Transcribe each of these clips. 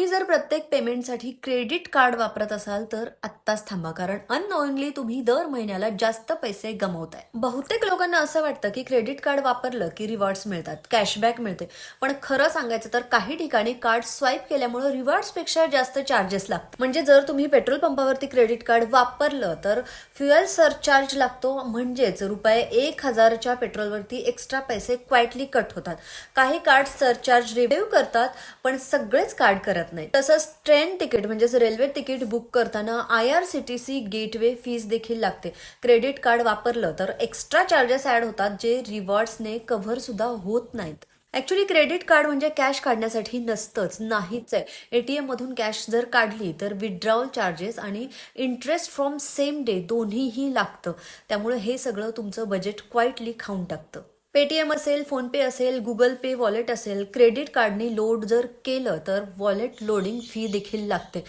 तुम्ही जर प्रत्येक पेमेंटसाठी क्रेडिट कार्ड वापरत असाल तर आत्ताच थांबा, कारण अननोइंगली तुम्ही दर महिन्याला जास्त पैसे गमावताय. बहुतेक लोकांना असं वाटतं की क्रेडिट कार्ड वापरलं की रिवॉर्ड्स मिळतात, कॅशबॅक मिळते. पण खरं सांगायचं तर काही ठिकाणी कार्ड स्वाईप केल्यामुळे रिवॉर्ड्स पेक्षा जास्त चार्जेस लागतात. म्हणजे जर तुम्ही पेट्रोल पंपावरती क्रेडिट कार्ड वापरलं तर फ्युएल सरचार्ज लागतो, म्हणजेच ₹1,000च्या पेट्रोलवरती एक्स्ट्रा पैसे क्वाइटली कट होतात. काही कार्ड सरचार्ज रिव्ह्यू करतात पण सगळेच कार्ड करत नाही. तसंच ट्रेन तिकीट म्हणजेच रेल्वे तिकीट बुक करताना IRCTC गेटवे फीस देखील लागते. क्रेडिट कार्ड वापरलं तर एक्स्ट्रा चार्जेस ऍड होतात, जे रिवॉर्ड्सने कव्हर सुद्धा होत नाहीत. ऍक्च्युली क्रेडिट कार्ड म्हणजे कॅश काढण्यासाठी नसतंच, नाहीच आहे. ATM मधून कॅश जर काढली तर विथड्रॉवल चार्जेस आणि इंटरेस्ट फ्रॉम सेम डे दोन्हीही लागतं. त्यामुळे हे सगळं तुमचं बजेट क्वाइटली खाऊन टाकतं. पेटीएम असेल, फोनपे असेल, गुगल पे वॉलेट असेल, क्रेडिट कार्डनी लोड जर केलं तर वॉलेट लोडिंग फी देखील लागते.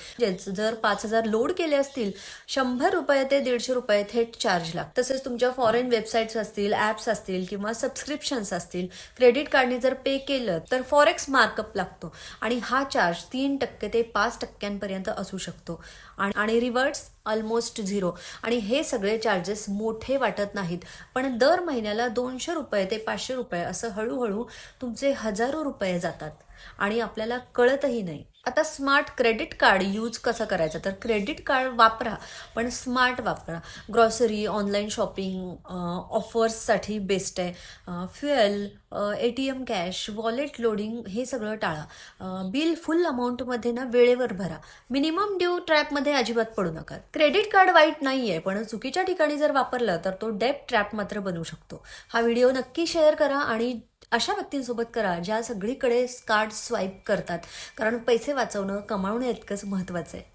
जर 5,000 लोड केले असतील, ₹100 ते ₹150 थेट चार्ज लागतात. तसेच तुमच्या फॉरेन वेबसाईट्स असतील, ऍप्स असतील किंवा सबस्क्रिप्शन्स असतील, क्रेडिट कार्डने जर पे केलं तर फॉरेक्स मार्कअप लागतो आणि हा चार्ज 3% ते 5% असू शकतो. आणि रिवर्ट्स ऑलमोस्ट 0. आणि हे सगळे चार्जेस मोठे वाटत नाहीत, पण दर महिन्याला ₹200 ते ₹500 असं हळूहळू तुमचे हजारो रुपये जातात आणि आपल्याला कळतही नाही. आता स्मार्ट क्रेडिट कार्ड यूज कसं करायचं, तर क्रेडिट कार्ड वापरा पण स्मार्ट वापरा. ग्रॉसरी, ऑनलाईन शॉपिंग, ऑफर्ससाठी बेस्ट आहे. Fuel, ATM cash, wallet loading हे सगळं टाळा. बिल फुल अमाऊंटमध्ये ना वेळेवर भरा. मिनिमम ड्यू ट्रॅपमध्ये अजिबात पडू नका. क्रेडिट कार्ड वाईट नाहीये, पण चुकीच्या ठिकाणी जर वापरलं तर तो डेट ट्रॅप मात्र बनू शकतो. हा व्हिडिओ नक्की शेअर करा आणि अशा व्यक्तींसोबत करा ज्या सगळीकडे कार्ड स्वाईप करतात, कारण पैसे वाचवणं कमावणं इतकंच महत्वाचं आहे.